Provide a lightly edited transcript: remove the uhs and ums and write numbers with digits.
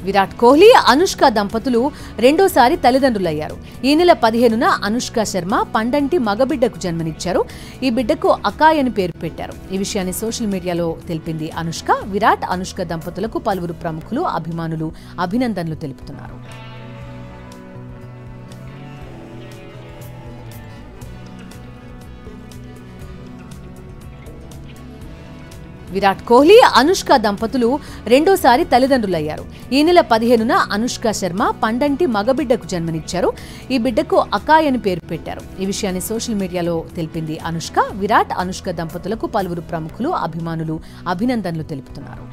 విరాట్ కోహ్లీ, అనుష్క దంపతులు రెండోసారి తల్లిదండ్రులయ్యారు. ఈ నెల 15న అనుష్క శర్మ పండంటి మగబిడ్డకు జన్మనిచ్చారు. ఈ బిడ్డకు అకాయ్ అని పేరు పెట్టారు. ఈ విషయాన్ని సోషల్ మీడియాలో తెలిపింది అనుష్క. విరాట్, అనుష్క దంపతులకు పలువురు ప్రముఖులు, అభిమానులు అభినందనలు తెలుపుతున్నారు. విరాట్ కోహ్లీ, అనుష్క దంపతులు రెండోసారి తల్లిదండ్రులయ్యారు. ఈ నెల 15న అనుష్క శర్మ పండంటి మగబిడ్డకు జన్మనిచ్చారు. ఈ బిడ్డకు అకాయ్ అని పేరు పెట్టారు. ఈ విషయాన్ని సోషల్ మీడియాలో తెలిపింది అనుష్క. విరాట్, అనుష్క దంపతులకు పలువురు ప్రముఖులు, అభిమానులు అభినందనలు తెలుపుతున్నారు.